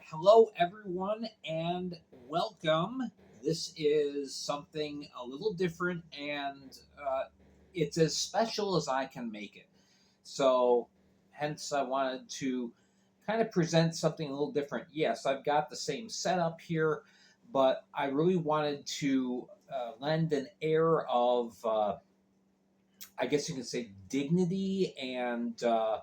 Hello, everyone, and welcome. This is something a little different, and it's as special as I can make it. So, hence, I wanted to kind of present something a little different. Yes, I've got the same setup here, but I really wanted to lend an air of, I guess you could say, dignity and uh,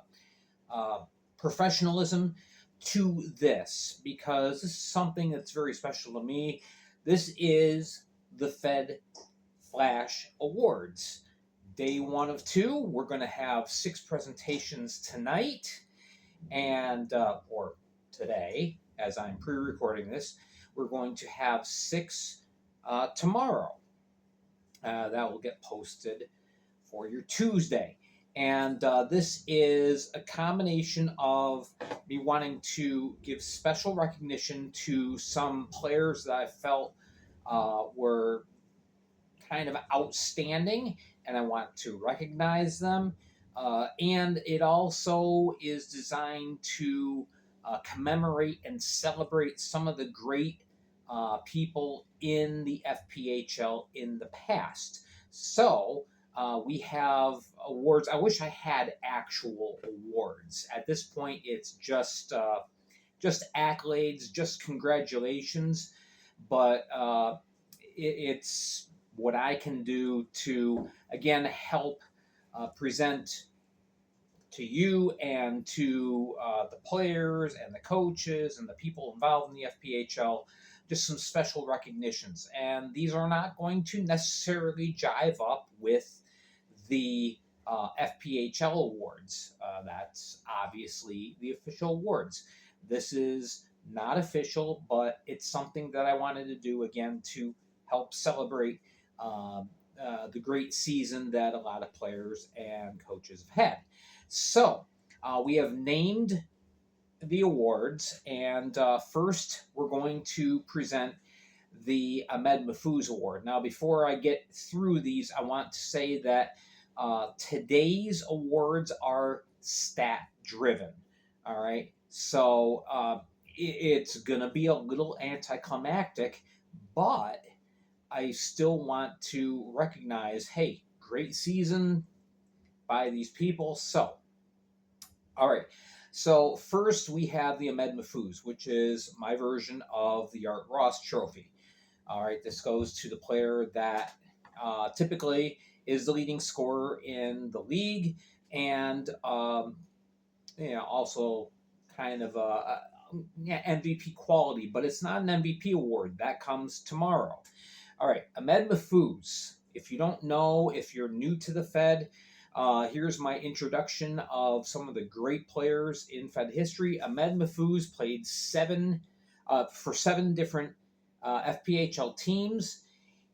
professionalism to this because this is something that's very special to me. This is the Fed Flash Awards. Day one of two. We're going to have six presentations tonight or today, as I'm pre recording this. We're going to have six tomorrow. That will get posted for your Tuesday. And this is a combination of me wanting to give special recognition to some players that I felt were kind of outstanding, and I want to recognize them. And it also is designed to commemorate and celebrate some of the great people in the FPHL in the past. So, we have awards. I wish I had actual awards. At this point, it's just accolades, just congratulations. But it's what I can do to again help present to you and to the players and the coaches and the people involved in the FPHL just some special recognitions. And these are not going to necessarily jive up with the FPHL awards. That's obviously the official awards. This is not official, but it's something that I wanted to do again to help celebrate the great season that a lot of players and coaches have had. So we have named the awards, and first we're going to present the Ahmed Mahfouz Award. Now, before I get through these, I want to say that today's awards are stat driven. All right. So it's going to be a little anticlimactic, but I still want to recognize hey, great season by these people. So, all right. So, first we have the Ahmed Mahfouz, which is my version of the Art Ross Trophy. All right. This goes to the player that typically is the leading scorer in the league and also kind of MVP quality, but it's not an MVP award. That comes tomorrow. All right, Ahmed Mahfouz. If you don't know, if you're new to the Fed, here's my introduction of some of the great players in Fed history. Ahmed Mahfouz played for seven different FPHL teams.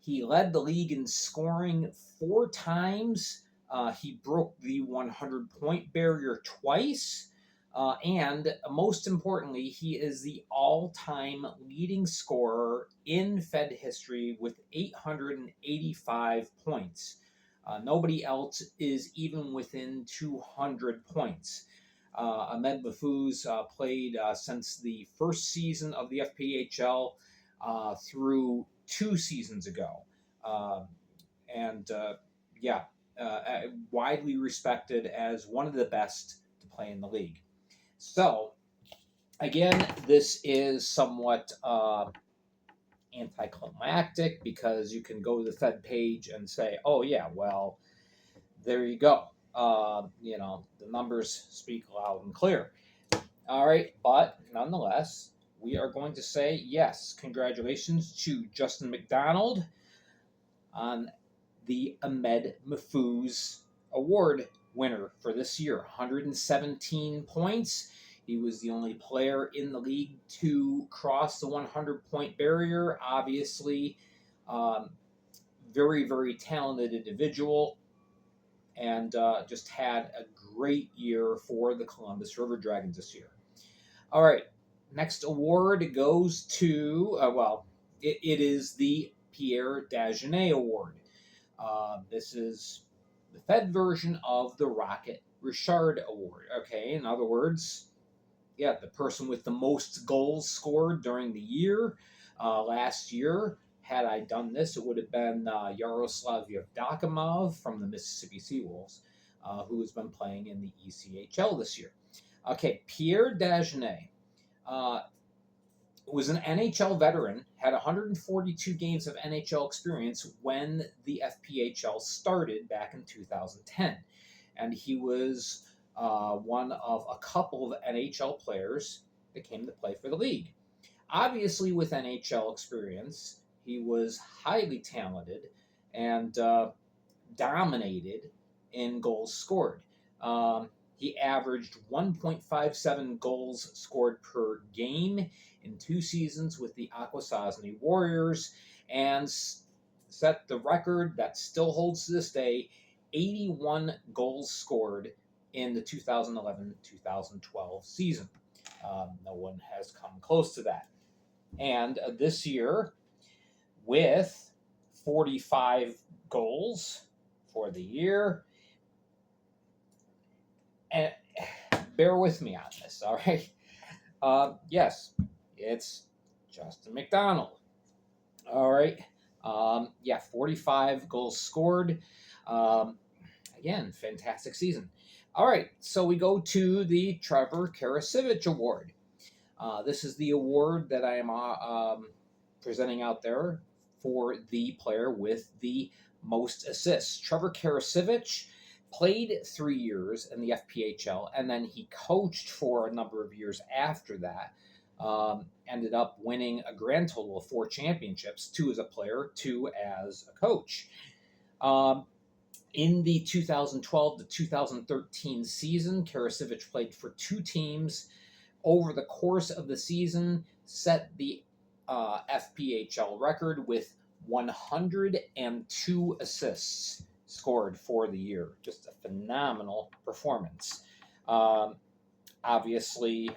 He led the league in scoring four times. He broke the 100-point barrier twice. And most importantly, he is the all-time leading scorer in Fed history with 885 points. Nobody else is even within 200 points. Ahmed Mahfouz played since the first season of the FPHL through 2 seasons ago. And yeah, widely respected as one of the best to play in the league. So, again, this is somewhat anticlimactic because you can go to the Fed page and say, oh, yeah, well, there you go. The numbers speak loud and clear. All right, but nonetheless, we are going to say, yes, congratulations to Justin McDonald on the Ahmed Mahfouz Award winner for this year. 117 points. He was the only player in the league to cross the 100-point barrier. Obviously, very, very talented individual, and just had a great year for the Columbus River Dragons this year. All right, next award goes to, it is the Pierre Dagenais Award. This is the Fed version of the Rocket Richard Award. Okay, in other words, the person with the most goals scored during the year. Last year, had I done this, it would have been Yaroslav Yevdokimov from the Mississippi Seawolves, who has been playing in the ECHL this year. Okay, Pierre Dagenais was an NHL veteran, had 142 games of NHL experience when the FPHL started back in 2010. And he was one of a couple of NHL players that came to play for the league. Obviously, with NHL experience, he was highly talented and dominated in goals scored. He averaged 1.57 goals scored per game in 2 seasons with the Akwesasne Warriors and set the record that still holds to this day, 81 goals scored in the 2011-2012 season. No one has come close to that. And this year, with 45 goals for the year, and bear with me on this, all right? Yes, it's Justin McDonald. All right. 45 goals scored. Again, fantastic season. All right, so we go to the Trevor Karasiewicz Award. This is the award that I am presenting out there for the player with the most assists. Trevor Karasiewicz played 3 years in the FPHL, and then he coached for a number of years after that. Ended up winning a grand total of 4 championships, 2 as a player, 2 as a coach. In the 2012 to 2013 season, Karasiewicz played for 2 teams. Over the course of the season, set the FPHL record with 102 assists scored for the year. Just a phenomenal performance. Obviously,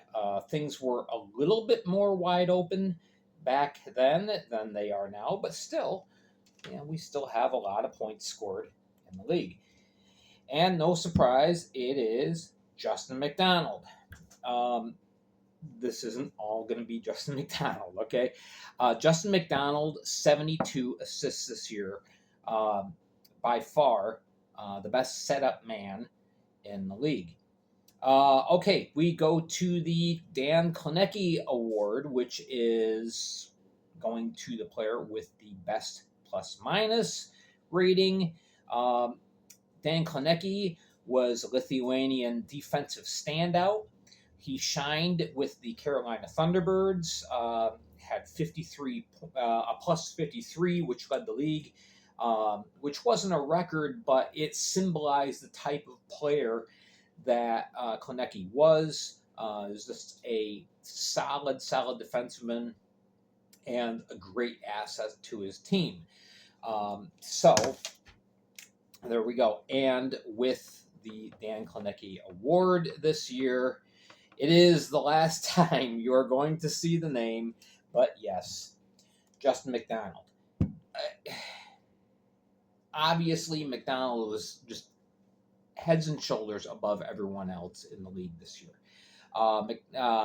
things were a little bit more wide open back then than they are now, but still, we still have a lot of points scored in the league. And no surprise, it is Justin McDonald. This isn't all going to be Justin McDonald, okay? Justin McDonald, 72 assists this year. By far, the best setup man in the league. Okay, we go to the Dan Klinecky Award, which is going to the player with the best plus-minus rating. Dan Klinecky was a Lithuanian defensive standout. He shined with the Carolina Thunderbirds, had 53, a plus 53, which led the league, which wasn't a record, but it symbolized the type of player that Klinecky was. He was just a solid defenseman and a great asset to his team. So there we go. And with the Dan Klinecky Award this year, it is the last time you're going to see the name, but yes, Justin McDonald. Obviously, McDonald was just heads and shoulders above everyone else in the league this year.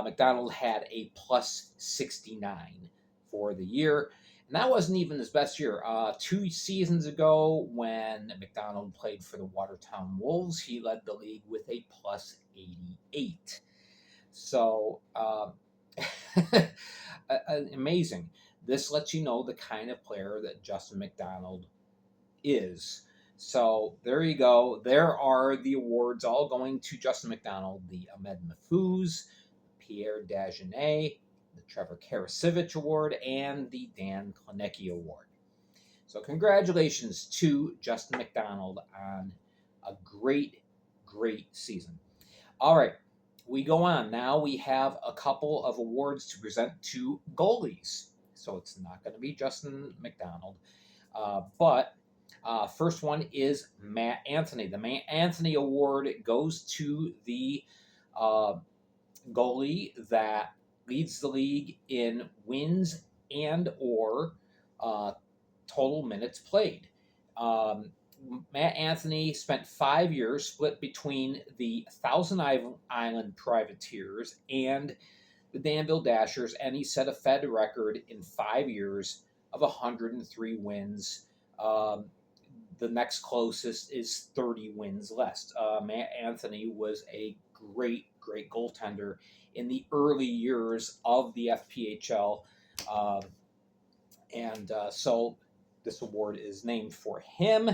McDonald had a plus 69 for the year, and that wasn't even his best year. 2 seasons ago, when McDonald played for the Watertown Wolves, he led the league with a plus 88. So, amazing. This lets you know the kind of player that Justin McDonald is. So, there you go. There are the awards all going to Justin McDonald, the Ahmed Mahfouz, Pierre Dagenais, the Trevor Karasiewicz Award, and the Dan Klinecky Award. So, congratulations to Justin McDonald on a great season. All right. We go on. Now we have a couple of awards to present to goalies. So it's not going to be Justin McDonald. But first one is Matt Anthony. The Matt Anthony Award goes to the goalie that leads the league in wins and or total minutes played. Matt Anthony spent 5 years split between the Thousand Island Privateers and the Danville Dashers, and he set a Fed record in 5 years of 103 wins. The next closest is 30 wins less. Matt Anthony was a great goaltender in the early years of the FPHL, so this award is named for him.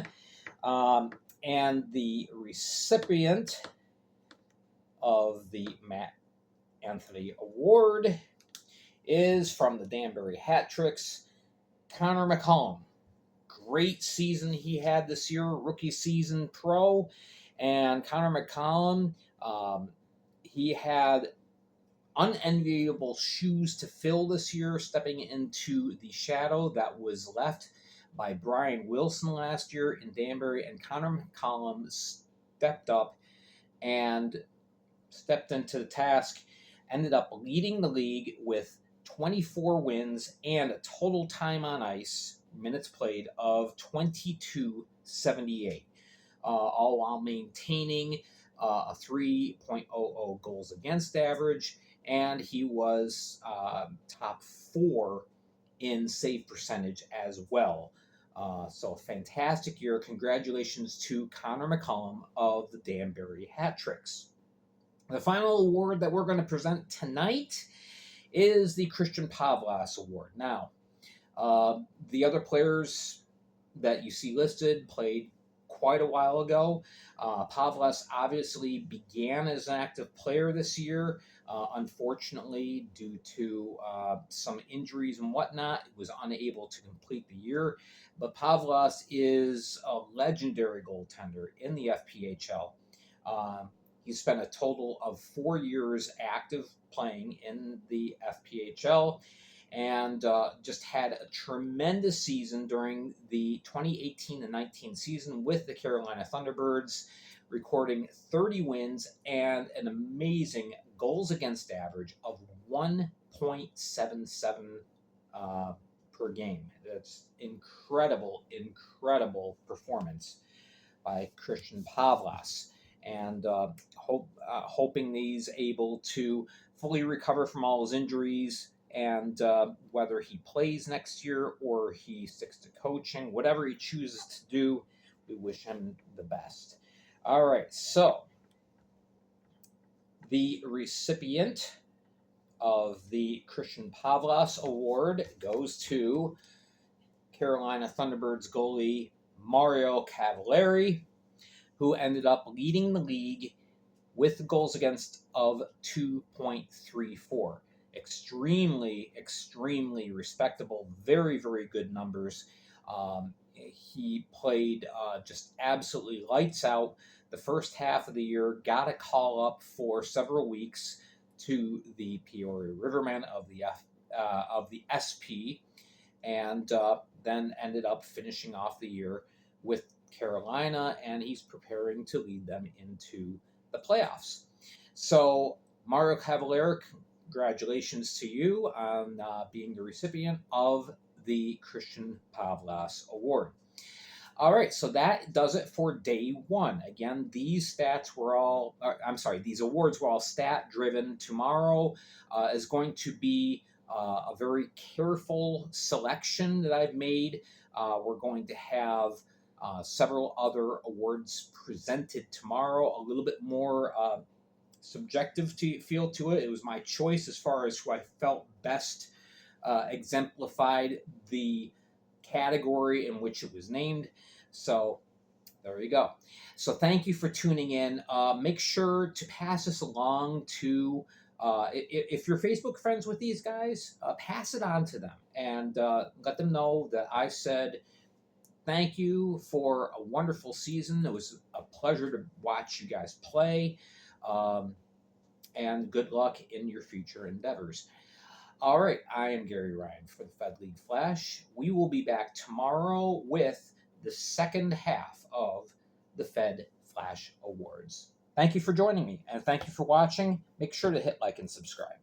And the recipient of the Matt Anthony Award is from the Danbury Hat Tricks, Conor McCollum. Great season he had this year, rookie season pro. And Conor McCollum, he had unenviable shoes to fill this year, stepping into the shadow that was left by Brian Wilson last year in Danbury. And Conor McCollum stepped up and stepped into the task, ended up leading the league with 24 wins and a total time on ice, minutes played, of 22.78, all while maintaining a 3.00 goals against average, and he was top 4 in save percentage as well. So fantastic year. Congratulations to Conor McCollum of the Danbury Hat Tricks. The final award that we're going to present tonight is the Christian Pavlas Award. Now, the other players that you see listed played quite a while ago. Pavlas obviously began as an active player this year. Unfortunately, due to some injuries and whatnot, was unable to complete the year. But Pavlas is a legendary goaltender in the FPHL. He spent a total of 4 years active playing in the FPHL, and just had a tremendous season during the 2018 and 19 season with the Carolina Thunderbirds, recording 30 wins and an amazing goals against average of 1.77 per game. That's incredible performance by Christian Pavlas. And hoping he's able to fully recover from all his injuries, and whether he plays next year or he sticks to coaching, whatever he chooses to do, we wish him the best. All right, so the recipient of the Christian Pavlas Award goes to Carolina Thunderbirds goalie Mario Cavalieri, who ended up leading the league with goals against of 2.34. Extremely respectable, very good numbers. He played just absolutely lights out the first half of the year, got a call up for several weeks to the Peoria Rivermen of the SP, and then ended up finishing off the year with Carolina, and he's preparing to lead them into the playoffs. So, Mario Cavalieri, congratulations to you on being the recipient of the Christian Pavlas Award. All right, so that does it for day one. Again, these awards were all stat driven. Tomorrow is going to be a very careful selection that I've made. We're going to have several other awards presented tomorrow, a little bit more subjective feel to it. It was my choice as far as who I felt best exemplified the category in which it was named. So there you go. So thank you for tuning in. Make sure to pass this along to, if you're Facebook friends with these guys, pass it on to them and let them know that I said thank you for a wonderful season. It was a pleasure to watch you guys play, and good luck in your future endeavors. All right, I am Gary Ryan for the Fed League Flash. We will be back tomorrow with the second half of the Fed Flash Awards. Thank you for joining me, and thank you for watching. Make sure to hit like and subscribe.